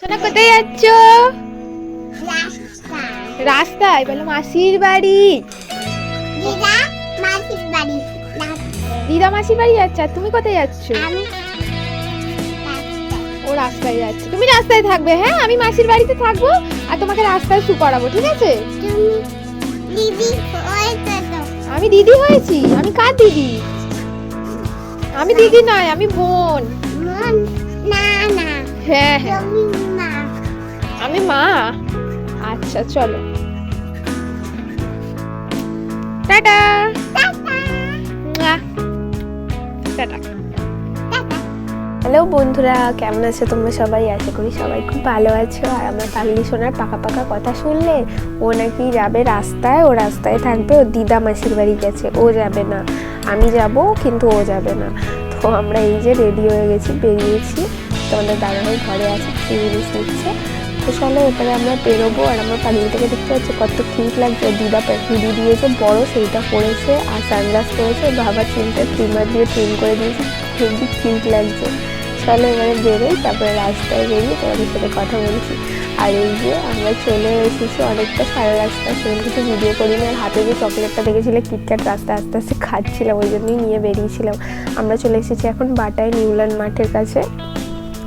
সোনা কোথায় যাচ্ছ? রাস্তায়? বলো মাসির বাড়ি। দিদা মাসির বাড়ি যাচ্ছে। আর তুমি কোথায় যাচ্ছ? ও রাস্তায় যাচ্ছে। তুমি রাস্তায় থাকবে, হ্যাঁ? আমি মাসির বাড়িতে থাকবো আর তোমাকে রাস্তায় শু করাবো, ঠিক আছে? আমি দিদি হয়েছি? আমি কার দিদি? আমি দিদি নয়, আমি বোন। হ্যাঁ হ্যাঁ, আমি মা। আচ্ছা চলো, টাটা। টাটা। হ্যালো বন্ধুরা, কেমন আছো তোমরা সবাই? আশা করি সবাই খুব ভালো আছো। আর আমার পাগলি সোনার পাকা পাকা কথা শুনলে, ও নাকি যাবে রাস্তায়, ও রাস্তায় থাকবে, ও দিদা মাসির বাড়ি গেছে, ও যাবে না। আমি যাব, কিন্তু ও যাবে না। তো আমরা এই যে রেডি হয়ে গেছি, বেরিয়েছি। তোমাদের দাদাভাই ঘরে আছে, কি জিনিস নিচ্ছে। তো চলো এবারে আমরা বেরোবো। আর আমার পাগলিটাকে দেখতে পাচ্ছি কত কিউট লাগছে। দিদা হুডি দিয়েছে বড়, সেইটা পরেছে আর সানগ্লাস পরেছে। বাবা চুলটা ট্রিমার দিয়ে ট্রিম করে দিয়েছে, খুবই কিউট লাগছে। চলো এবারে বেরোই, তারপরে রাস্তায় বেরিয়ে তোমাদের সাথে কথা বলছি। আর এই যে আমরা চলে এসেছি অনেকটা সারা রাস্তা, সেরকম কিছু ভিডিও করিনি। আর হাতে যে চকলেটটা দেখেছিলে কিটক্যাট, রাস্তা আস্তে আস্তে খাচ্ছিলাম, ওই জন্যই নিয়ে বেরিয়েছিলাম। আমরা চলে এসেছি এখন বাটায়, নিউল্যান্ড মাঠের কাছে।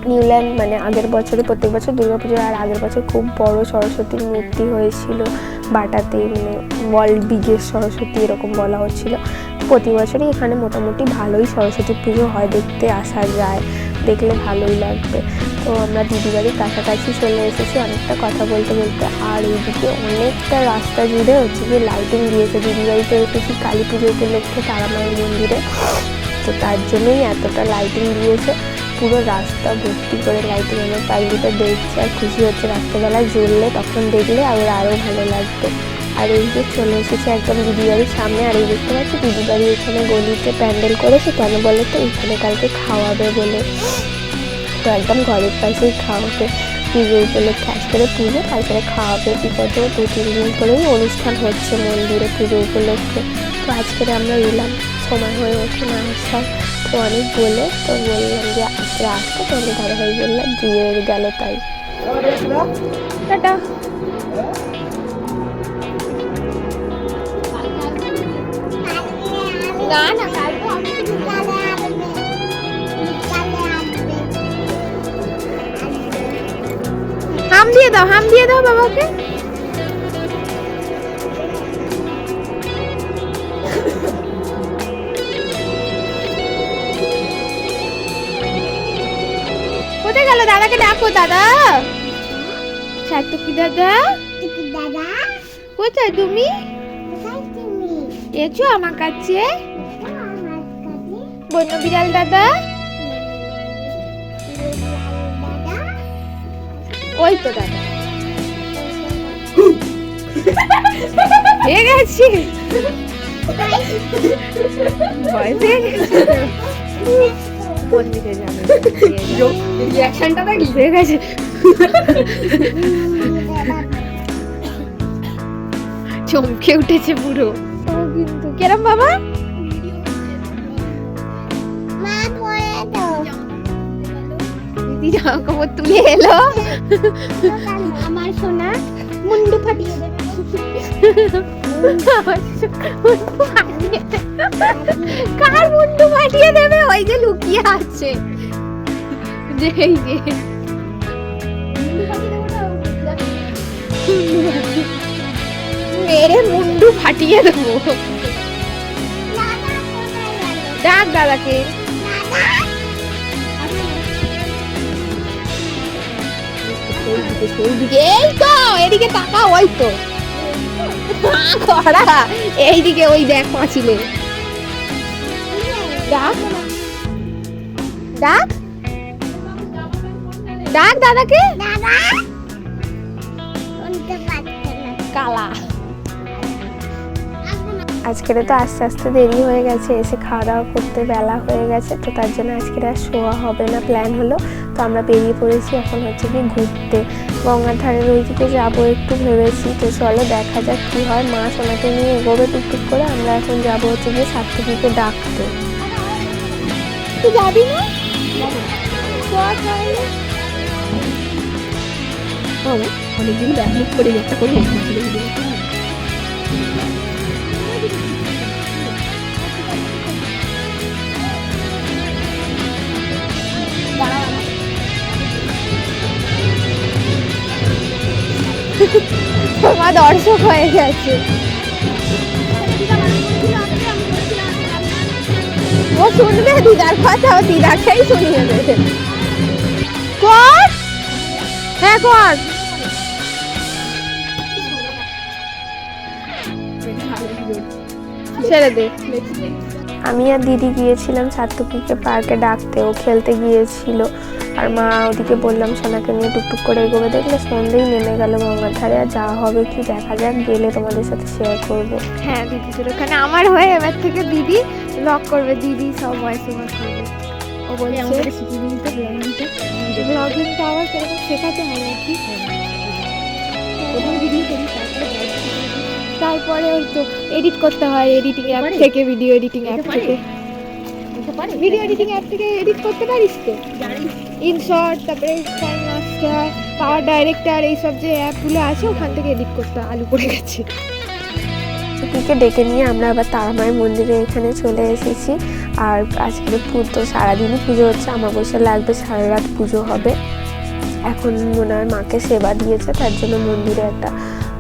নিউল্যান্ড মানে আগের বছরে, প্রত্যেক বছর দুর্গাপুজো, আর আগের বছর খুব বড় সরস্বতীর মূর্তি হয়েছিল বাটাতেই, মানে ওয়ার্ল্ড বিগেস্ট সরস্বতী এরকম বলা হচ্ছিল। প্রতি বছরই এখানে মোটামুটি ভালোই সরস্বতী পুজো হয়, দেখতে আসা যায়, দেখলে ভালোই লাগবে। তো আমরা দিদি বাড়ির কাছাকাছি চলে এসেছি অনেকটা কথা বলতে বলতে। আর এইদিকে অনেকটা রাস্তা জুড়ে হচ্ছে যে লাইটিং দিয়েছে। দিদি বাড়িতে এসেছি কালী পুজো উপলক্ষে তারামায়ের মন্দিরে, তো তার জন্যই এতটা লাইটিং দিয়েছে। পুরো রাস্তা ভর্তি করে লাইটিং। আমার পাগলিটা দেখছে আর খুশি হচ্ছে, রাস্তাবেলায় জ্বললে তখন দেখলে আরও ভালো লাগবে। আর এই যে চলে এসেছে একদম দিদি বাড়ির সামনে। আর এই দেখতে পাচ্ছি দিদি বাড়ি এখানে গলিতে প্যান্ডেল করেছে, কেন বলে তো এইখানে কালকে খাওয়াবে বলে। তো একদম ঘরের পাশেই খাওয়াবে, পুজো উপলক্ষে। আজকের পুজো, তারপরে খাওয়াবে। বিগত 2-3 দিন ধরেই অনুষ্ঠান হচ্ছে মন্দিরে পুজো উপলক্ষে। তো আজকের আমরা এলাম, সময় হয়ে ওঠে না আসার। তো অনেক বলে, তো বললাম যে আজকে আসবো, তো আমি দাদাভাই বললাম দিয়ে গেল, তাই। টাটা। না না, হাম দিয়ে দাও, হাম দিয়ে দাও বাবাকে। কোথায় গেল? দাদাকে ডাকো। দাদা, সার্থকী দাদা, কোথায় তুমি? এসো আমার কাছে। বন্য বিড়াল দাদা, ওই তো দাদা হয়ে গেছি, মন্দিরে যাবে, রিঅ্যাকশনটা দেখি হয়ে গেছে। চমকে উঠেছে পুরো কিন্তু। কেরম বাবা? দিদি জামা কাপড় তুলে এলো, আমার সোনা মুন্ডু ফাটিয়ে দেবে। কার মুন্ডু ফাটিয়ে দেবে? ওই যে লুকিয়ে আছে, যে এই যে মেরে মুন্ডু ফাটিয়ে দেবো। ডাক দাদাকে। এই তো এদিকে তাকা, ওই তো এইদিকে, ওই দেখ পাঁচিলে। ডাক ডাক ডাক দাদাকে। কালা। আজকের তো আস্তে আস্তে দেরি হয়ে গেছে, এসে খাওয়া দাওয়া করতে বেলা হয়ে গেছে। তো তার জন্য আজকের আর শোয়া হবে না, প্ল্যান হলো। তো আমরা বেরিয়ে পড়েছি এখন হচ্ছে কি ঘুরতে, গঙ্গার ধারের ওইদিকে যাবো একটু ভেবেছি। তো চলো দেখা যাক কি হয়। মা সোনাকে নিয়ে এগোবে টুকটুক করে। আমরা এখন যাবো হচ্ছে গিয়ে সার্থকীকে ডাকতে। তুই যাবি না? দেখাবো, অনেকদিন ব্যাকলুক করে একটা করে রেখেছিল। তোমার দর্শক হয়ে গেছে, ও শুনবে দিদার কথা, ও দিদাকেই শুনিয়ে দেবে। কর, হ্যাঁ কর। ছেড়ে দে। আমি আর দিদি গিয়েছিলাম সাত্তকীকে পার্কে ডাকতে, ও খেলতে গিয়েছিল। আর মা ওদিকে বললাম সোনাকে নিয়ে টুকটুক করে এগোবে, দেখলে সন্ধ্যেই নেমে গেল গঙ্গার ধারে। আর যাওয়া হবে কি দেখা যাক, গেলে তোমাদের সাথে শেয়ার করবো। হ্যাঁ দিদি ছিল ওখানে আমার হয়ে, এবার থেকে দিদি ব্লগ করবে, দিদি সব ভয়েস ওভার করবে। ও বলছে ব্লগিংটা আবার সেরকম শেখাতে হবে আর কি। তারপরে ওই তো এডিট করতে হয়, এডিটিং অ্যাপ থেকে, ভিডিও এডিটিং অ্যাপ থেকে, ভিডিও এডিটিং অ্যাপ থেকে এডিট করতে পারিস তো, ইনশর্ট, তারপরে টাইম মাস্টার, পাওয়ার ডাইরেক্টর, এইসব যে অ্যাপগুলো আছে ওখান থেকে এডিট করতে আলু পড়ে গেছে। পিকে ডেকে নিয়ে আমরা আবার তারামায়ের মন্দিরে এখানে চলে এসেছি। আর আজকে পুজো, সারাদিনই পুজো হচ্ছে, আমাবস্যা লাগবে, সারা রাত পুজো হবে। এখন ওনার মাকে সেবা দিয়েছে, তার জন্য মন্দিরে একটা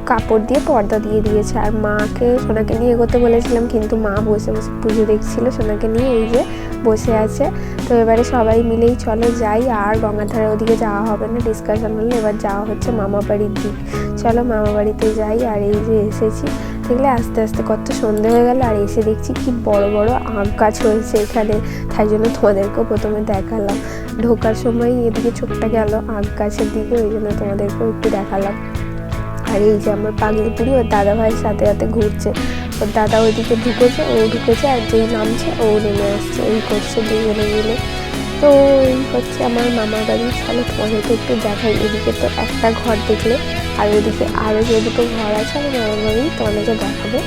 কাপড় দিয়ে পর্দা দিয়ে দিয়েছে। আর মাকে সোনাকে নিয়ে এগোতে বলেছিলাম, কিন্তু মা বসে বসে পুজো দেখছিল, সোনাকে নিয়ে এই যে বসে আছে। তো এবারে সবাই মিলেই চলো যাই, আর গঙ্গার ধারে ওদিকে যাওয়া হবে না, ডিসকাশন হলো। এবার যাওয়া হচ্ছে মামা বাড়ির দিক, চলো মামা বাড়িতে যাই। আর এই যে এসেছি, দেখলে আস্তে আস্তে কত সন্ধে হয়ে গেল। আর এসে দেখছি কি বড় বড় আম গাছ হয়েছে এখানে, তাই জন্য তোমাদেরকেও প্রথমে দেখালাম। ঢোকার সময় এদিকে চোখটা গেল আম গাছের দিকে, ওই জন্য তোমাদেরকেও একটু দেখালাম। আর এই যে আমার পাগলি পুরি ওর দাদা ভাইয়ের সাথে সাথে ঘুরছে, ওর দাদা ওইদিকে ঢুকেছে, ও ঢুকেছে, আর যেই নামছে ও নেমে আসছে, এই করছে দুজনে মিলে। তো এই হচ্ছে আমার মামার বাড়ি। তাহলে তোমাদেরকে একটু দেখাই, এদিকে তো একটা ঘর দেখলে, আর ওইদিকে আরও যে দুটো ঘর আছে আমার মামার বাড়ি, তোমাদেরকে দেখাবো।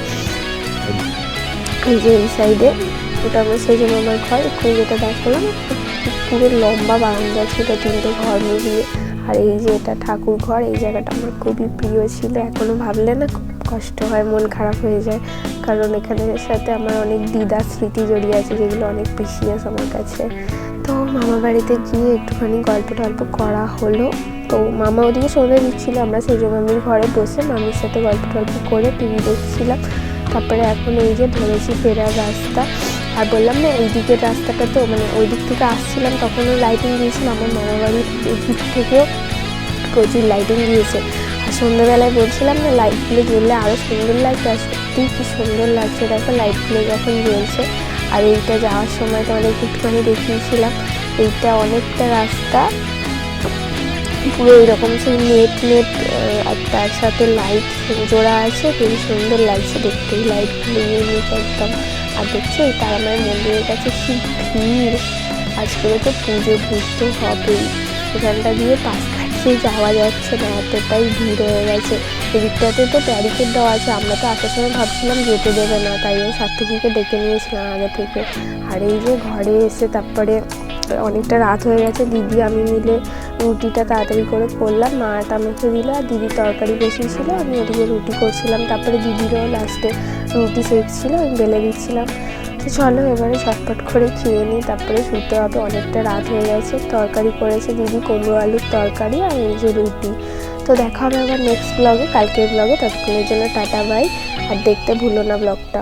এই যে এই সাইডে ওটা আমার সেজে মামার ঘর, একটু যেটা দেখালাম, পুরো লম্বা বারান্দা ছিল, তিনটে ঘর মিলিয়ে। আর এই যে এটা ঠাকুর ঘর, এই জায়গাটা আমার খুবই প্রিয় ছিল, এখনও ভাবলে না খুব কষ্ট হয়, মন খারাপ হয়ে যায়, কারণ এখানের সাথে আমার অনেক দিদার স্মৃতি জড়িয়ে আছে, যেগুলো অনেক প্রিসিয়াস আমার কাছে। তো মামা বাড়িতে গিয়ে একটুখানি গল্প টল্প করা হলো। তো মামা ওদিকে সন্ধে দিচ্ছিল, আমরা সেজো মামির ঘরে বসে মামির সাথে গল্প টল্প করে টিভি দেখছিলাম। তারপরে এখন এই যে ধরেছি ফেরার রাস্তা। আর বললাম না এই দিকের রাস্তাটা, তো মানে ওই দিক থেকে আসছিলাম তখনও লাইটিং দিয়েছিল, আমার মামা বাড়ির দিক থেকেও প্রচুর লাইটিং দিয়েছে। আর সন্ধ্যেবেলায় বলছিলাম না লাইটগুলো জ্বললে আরও সুন্দর লাগছে, আর সত্যিই কি সুন্দর লাগছে, দেখো লাইটগুলো যখন জ্বলছে। আর এইটা যাওয়ার সময় তোমাদের একটুখানি দেখিয়েছিলাম, এইটা অনেকটা রাস্তা পুরো এরকম সেই নেট আর তার সাথে লাইট জোড়া আছে, খুবই সুন্দর লাগছে দেখতে, লাইটগুলো ইউনিক একদম। আর দেখছি এই তারামায়ের মন্দিরের কাছে কি ভিড়, আজকে তো পুজো বুঝতে হবেই, এখানটা দিয়ে পাশ কাটিয়ে যাওয়া যাচ্ছে না, এতটাই ভিড় হয়ে গেছে। এদিকটাতে তো ব্যারিকেড দেওয়া আছে, আমরা তো আসার সময় ভাবছিলাম যেতে দেবে না, তাই ওই সাত্তকীকে ডেকে নিয়েছিলাম আগে থেকে। আর এই যে ঘরে এসে তারপরে অনেকটা রাত হয়ে গেছে, দিদি আমি মিলে রুটিটা তাড়াতাড়ি করে করলাম, মাটা মেখে দিল, আর দিদি তরকারি বসিয়েছিল, আমি ওদিকে রুটি করছিলাম। তারপরে দিদিরও লাস্টে রুটি সেঁকছিল, আমি বেলে দিচ্ছিলাম। তো চলো এবারে ঝটপট করে খেয়ে নিই, তারপরে শুতে হবে, অনেকটা রাত হয়ে গেছে। তরকারি করেছে দিদি কুমড়ো আলুর তরকারি, আর এই যে রুটি। তো দেখা হবে আবার নেক্সট ব্লগে, কালকের ব্লগে। ততক্ষণের জন্য টাটা বাই, আর দেখতে ভুলো না ব্লগটা।